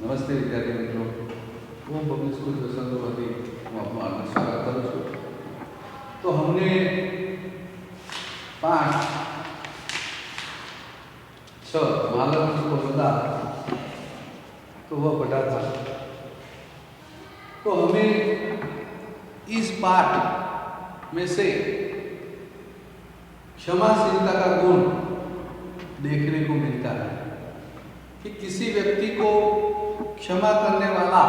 નમસ્તે વિદ્યાર્થી મિત્રો, હું પબ્લિક સ્કૂલ જસવંતપુરથી હું આપનું હાર્દિક સ્વાગત કરું છું। तो हमने पाठ 6 मालव जी को बता तो वह पढ़ा था। तो हमें इस पाठ में से क्षमाशीलता का गुण देखने को मिलता है कि किसी व्यक्ति को क्षमा करने वाला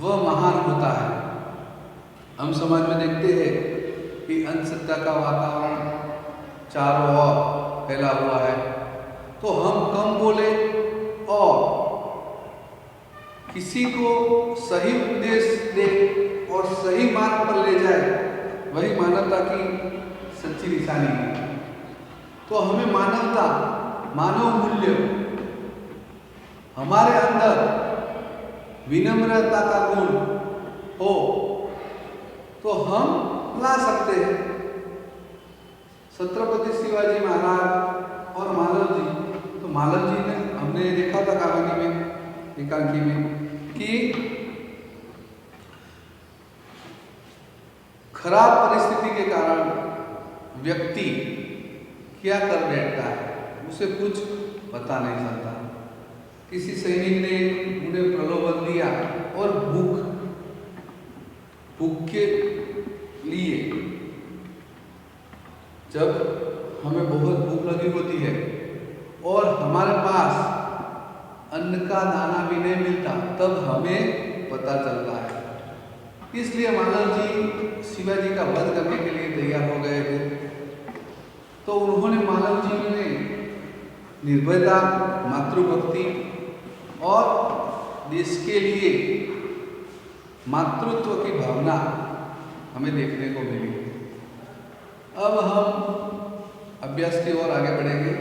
वह महान होता है। हम समाज में देखते हैं कि अंधश्रद्धा का वातावरण चारों ओर फैला हुआ है, तो हम कम बोले और किसी को सही उपदेश दे और सही मार्ग पर ले जाए, वही मानवता की सच्ची निशानी है। तो हमें मानवता, मानव मूल्य, हमारे अंदर विनम्रता का गुण हो तो हम ला सकते हैं। छत्रपति शिवाजी महाराज और मालव जी, तो मालव जी ने हमने देखा था कहानी में, एकांकी में, कि खराब परिस्थिति के कारण व्यक्ति क्या कर बैठता है उसे कुछ पता नहीं चलता। किसी सैनिक ने उन्हें प्रलोभन दिया और भूख के लिए, जब हमें बहुत भूख लगी होती है और हमारे पास अन्न का दाना भी नहीं मिलता, तब हमें पता चलता है। इसलिए मालव जी शिवाजी का वध करने के लिए तैयार हो गए थे। तो उन्होंने, मालव जी ने निर्भयता, मातृभक्ति और देश के लिए मातृत्व की भावना हमें देखने को मिली। अब हम अभ्यास की ओर आगे बढ़ेंगे।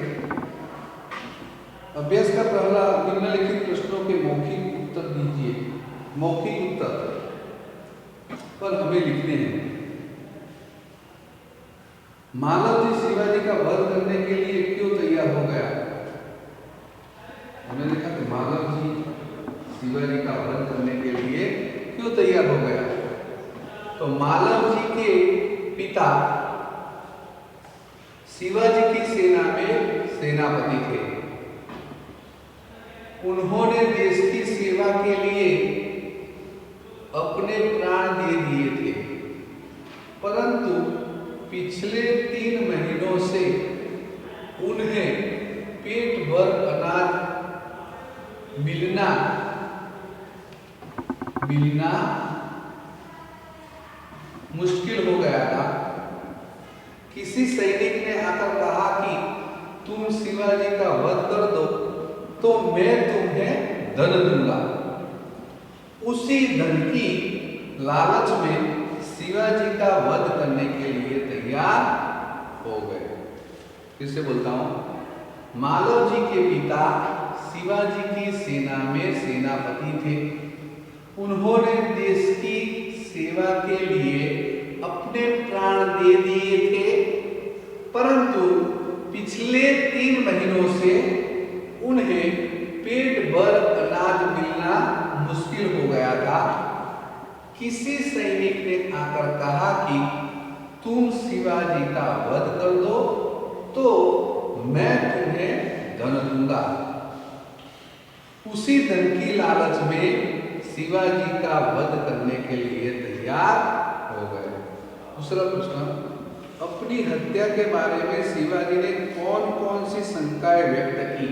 अभ्यास का पहला, निम्नलिखित प्रश्नों के मौखिक उत्तर दीजिए। मौखिक उत्तर पर हमें लिखने हैं। मालव जी शिवाजी का वध करने के लिए क्यों तैयार हो गया? हमने देखा कि मालव जी शिवाजी का वध करने के लिए क्यों तैयार हो गया? तो मालव जी के पिता शिवाजी की सेना में सेनापति थे। उन्होंने देश की सेवा के लिए अपने प्राण दे दिए थे, परंतु पिछले 3 महीनों से उन्हें पेट भर अनाज मिलना मुश्किल हो गया था। किसी सैनिक ने आकर कहा कि तुम शिवाजी का वध कर दो तो मैं तुम्हें धन दूंगा। उसी धन की लालच में शिवाजी का वध करने के लिए तैयार हो गए। फिर से बोलता हूं, मालव जी के पिता शिवाजी की सेना में सेनापति थे। उन्होंने देश की सेवा के लिए अपने प्राण दे दिए थे, परंतु पिछले 3 महीनों से उन्हें पेट भर अनाज मिलना मुश्किल हो गया था। किसी सैनिक ने आकर कहा कि तुम शिवाजी का वध कर दो तो मैं तुम्हें धन दूंगा। उसी धन की लालच में शिवाजी का वध करने के लिए तैयार हो गए। दूसरा प्रश्न, अपनी हत्या के बारे में शिवाजी ने कौन कौन सी शंकाएं व्यक्त की?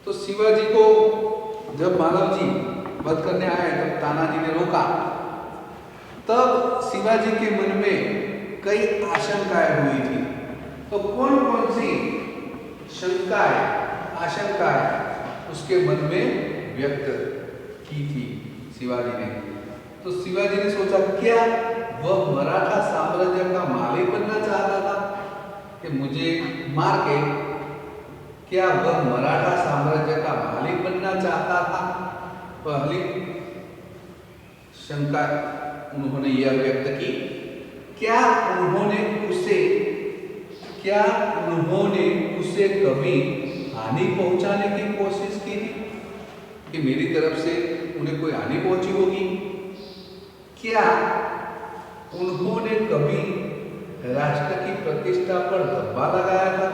तो शिवाजी को जब मालव जी वध करने आए तब तानाजी ने रोका। तब शिवाजी के मन में कई आशंकाएं हुई थी। तो कौन कौन सी शंकाएं, आशंकाएं उसके मन में व्यक्त की थी शिवाजी ने? तो शिवाजी ने सोचा, क्या वह मराठा साम्राज्य का मालिक बनना चाहता था कि मुझे मार के? क्या वह मराठा साम्राज्य का मालिक बनना चाहता था? पहली शंका उन्होंने यह व्यक्त की। क्या उन्होंने उसे कभी हानि पहुंचाने की कोशिश की थी? कि मेरी तरफ से उन्हें कोई हानि पहुंची होगी? क्या उन्होंने कभी राष्ट्र की प्रतिष्ठा पर धब्बा लगाया था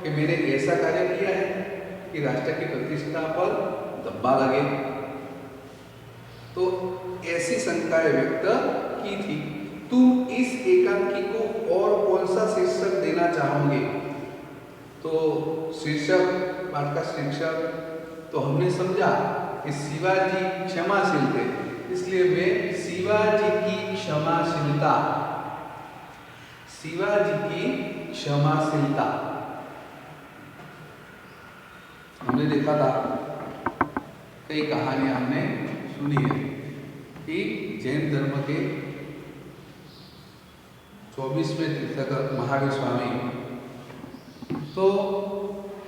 कि मैंने ऐसा कार्य किया है कि राष्ट्र की प्रतिष्ठा पर धब्बा लगे? तो ऐसी शंकाएं व्यक्त की थी। तुम इस एकांकी को और कौन सा शीर्षक देना चाहोगे? तो शीर्षक, पाठ का शीर्षक तो हमने समझा कि शिवाजी क्षमाशील थे, इसलिए मैं शिवाजी की क्षमाशीलता, शिवाजी की क्षमाशीलता। हमने देखा था, कई कहानियां हमने सुनी है कि जैन धर्म के 24वें तीर्थंकर महावीर स्वामी, तो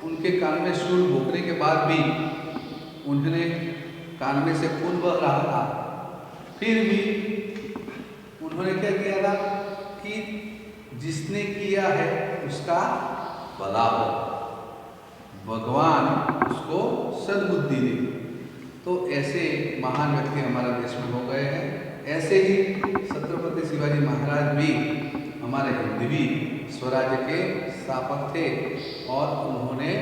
उनके कान में शूल भोंकने के बाद भी उन्होंने कान में से खून बह रहा था, फिर भी उन्होंने क्या किया था कि जिसने किया है उसका भला हो, भगवान उसको सद्बुद्धि दे। तो ऐसे महान व्यक्ति हमारे देश में हो गए हैं। ऐसे ही छत्रपति शिवाजी महाराज भी हमारे हिंदवी स्वराज्य के स्थापक थे और उन्होंने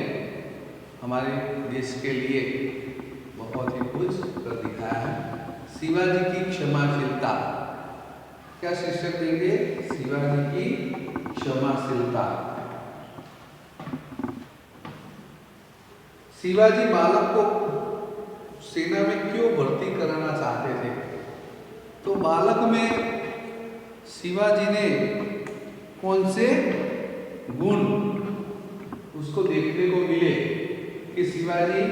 हमारे देश के लिए बहुत ही कुछ कर दिखाया है। शिवाजी की क्षमाशीलता, क्या शीर्षक देंगे? शिवाजी की क्षमाशीलता। शिवाजी बालक को सेना में क्यों भर्ती कराना चाहते थे? तो बालक में शिवाजी ने कौन से गुण उसको देखने को मिले कि शिवाजी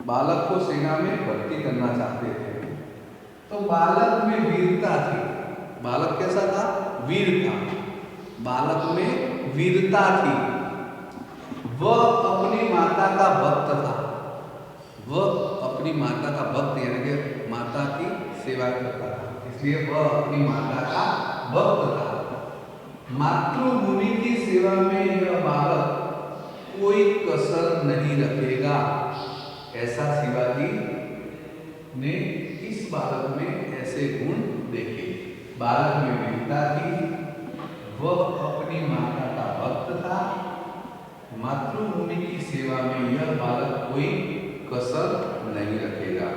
बालक को सेना में भर्ती करना चाहते थे? तो बालक में वीरता थी। बालक कैसा था? वीर था। बालक में वीरता थी। वह अपनी माता का भक्त था। वह अपनी माता का भक्त यानी कि माता की सेवा करता था, इसलिए वह अपनी माता का भक्त था। मातृभूमि की सेवा में यह बालक कोई कसर नहीं रखेगा, ऐसा शिवाजी ने इस बालक में ऐसे गुण देखे। बालक में वीरता थी, वह अपनी माता का भक्त था, मातृभूमि की सेवा में यह बालक कोई कसर नहीं रखेगा।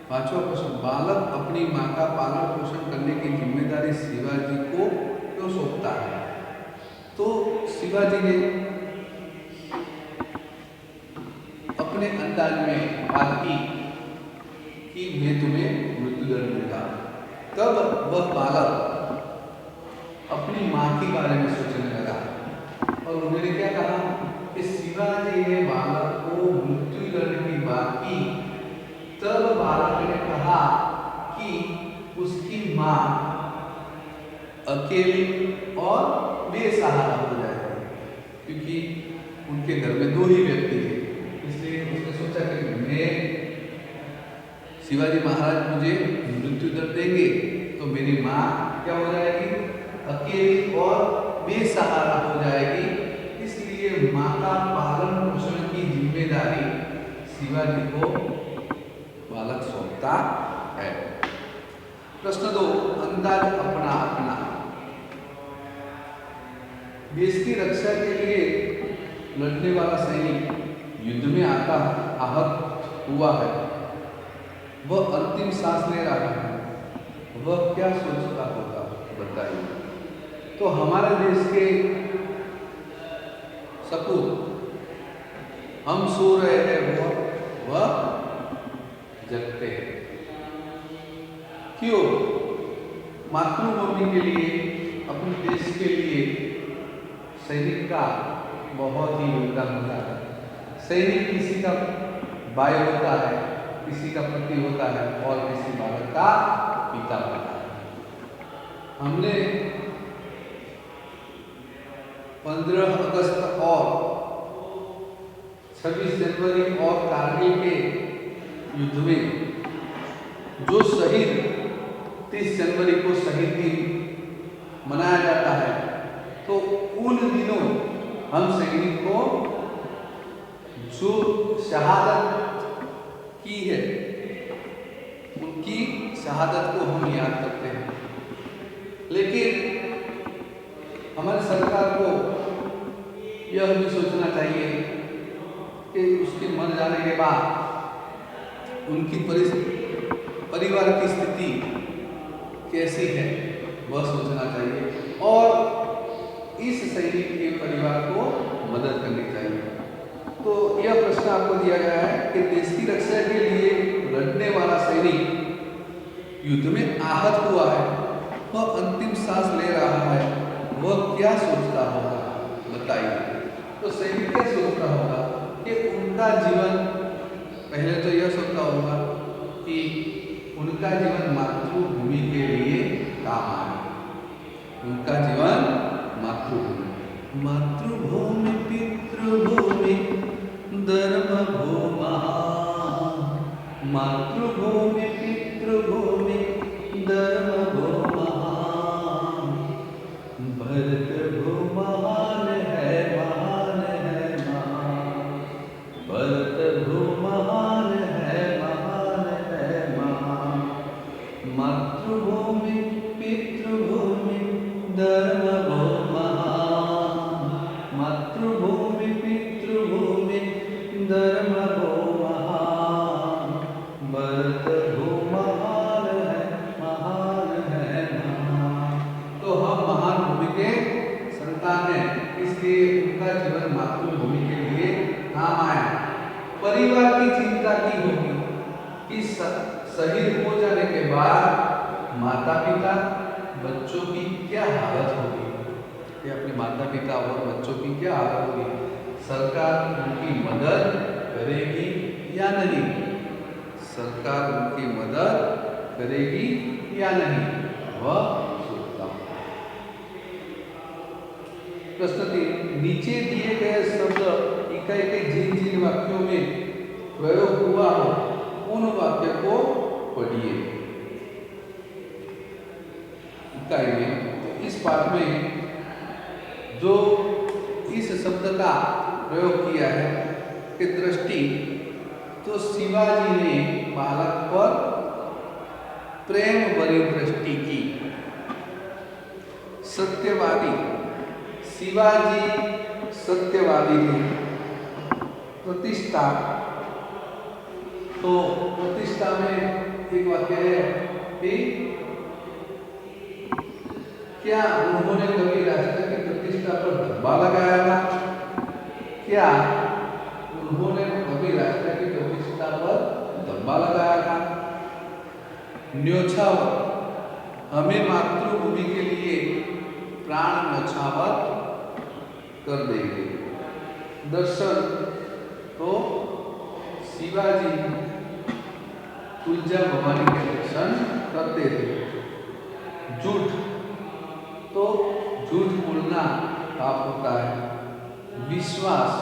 पांचवा प्रश्न, बालक अपनी मां का पालन पोषण करने की जिम्मेदारी शिवाजी को क्यों सौंपता है? तो शिवाजी ने अपने अंदाज में बात की कि मैं तुम्हें मृत्युदंड दूंगा। तब वह बालक अपनी मां के बारे में सोचने लगा और उन्होंने क्या कहा कि शिवाजी ने बालक को मृत्युदंड की बात की। तब बालक ने कहा कि उसकी मां अकेली और बेसहारा हो जाएगी, क्योंकि उनके घर में 2 ही व्यक्ति थे। इसलिए उसने सोचा कि मैं शिवाजी महाराज मुझे मृत्युदंड देंगे तो मेरी मां क्या हो जाएगी? अकेली और बेसहारा हो जाएगी। इसलिए मां का पालन पोषण की जिम्मेदारी शिवाजी को बालक सौंपता है। प्रश्न 2, अंदाज अपना अपना। देश की रक्षा के लिए लड़ने वाला सैनिक युद्ध में आहत हुआ है, वह अंतिम सांस ले रहा है, वह क्या सोचता होगा? बताइए। तो हमारे देश के सपूत, हम सो रहे हैं, वह जगते हैं। क्यों? मातृभूमि के लिए, अपने देश के लिए सैनिक का बहुत ही योगदान होता है। सैनिक किसी का भाई होता है, किसी का पति होता है और किसी बालक का पिता होता है। हमने 15 अगस्त और 26 जनवरी और कारगिल के युद्ध में जो शहीद 30 जनवरी को शहीद दिन मनाया जाता है, तो उन दिनों हम सैनिक को जो शहादत की है उनकी शहादत को हम याद करते हैं, लेकिन हमारी सरकार को यह भी सोचना चाहिए कि उसके मर जाने के बाद उनकी परिवार की स्थिति कैसी है वह सोचना चाहिए और इस सैनिक के परिवार को मदद करनी चाहिए। तो यह प्रश्न आपको दिया गया है कि देश की रक्षा के लिए लड़ने वाला सैनिक युद्ध में आहत हुआ है, वह अंतिम सांस ले रहा है, वह क्या सोचता होगा बताइए। तो सैनिक क्या सोचता होगा कि उनका जीवन, पहले तो यह सोचता होगा कि उनका जीवन मातृभूमि के लिए काम आए, उनका जीवन मातृभूमि पितृभूमि धर्मभूमा, मातृभूमि पितृभूमि धर्मभूमा, भरत भूमान है महान है महान, भरत भूमान है महान है महान, मातृभूमि पितृभूमि धर्मभूमा, मातृभूमि पितृभूमि धर्मभूमा, भरत भूमान है महान। तो हम महान भूमि के संतान हैं, इसलिए उनका जीवन मातृभूमि के लिए काम आया। परिवार की चिंता की होगी कि शहीद हो जाने के बाद माता पिता बच्चों की क्या हालत होगी, कि अपने माता पिता और बच्चों की क्या हालत होगी, सरकार उनकी मदद करेगी या नहीं, सरकार उनकी मदद करेगी या नहीं, वह सोचता हूं। प्रश्न 3, नीचे दिए गए शब्द इकाई जिन जिन वाक्यों में प्रयोग हुआ हो उन वाक्य को पढ़िए। इकाई में तो इस पाठ में जो इस शब्द का प्रयोग किया है कि दृष्टि, तो शिवाजी ने बालक पर प्रेम भरी दृष्टि की। सत्यवादी, शिवाजी सत्यवादी थे। प्रतिष्ठा, तो प्रतिष्ठा में एक वाक्य है कि क्या उन्होंने कभी राष्ट्र की प्रतिष्ठा पर धब्बा लगाया था, क्या उन्होंने कभी राष्ट्र की प्रतिष्ठा पर धब्बा लगाया था। न्योछावर, हमें मातृभूमि के लिए प्राण न्योछावर कर देंगे। दर्शन, तो शिवाजी तुलजा भवानी के दर्शन करते थे। झूठ, तो झूठ बोलना पाप होता है। विश्वास,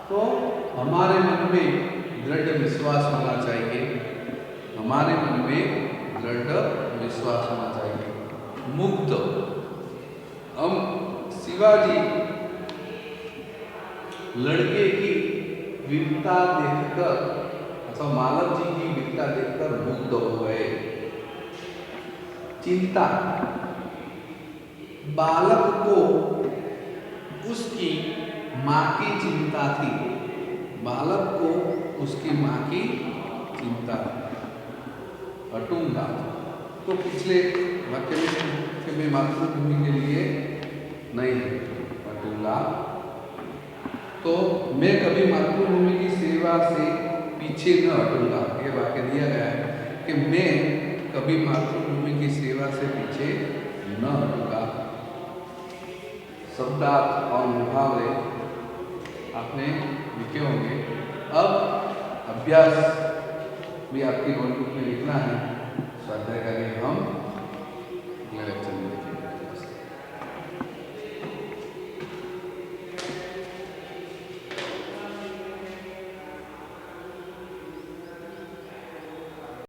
तो हमारे मन में दृढ़ विश्वास होना चाहिए, हमारे मन में दृढ़ विश्वास होना चाहिए। मुक्त, हम शिवाजी लड़के की वीरता देखकर अथवा मालव जी की वीरता देखकर मुग्ध हो गए। चिंता, बालक को उसकी माँ की चिंता थी, बालक को उसकी माँ की चिंता थी। हटूंगा, तो पिछले वाक्य में मातृभूमि के लिए नहीं हटूंगा, तो मैं कभी मातृभूमि की सेवा से पीछे न हटूंगा। यह वाक्य दिया गया है कि मैं कभी मातृभूमि की सेवा से पीछे न हटूंगा। शब्दार्थ और मुहावरे आपने लिखे होंगे। अब अभ्यास भी आपकी नोटबुक में लिखना है, स्वाध्याय का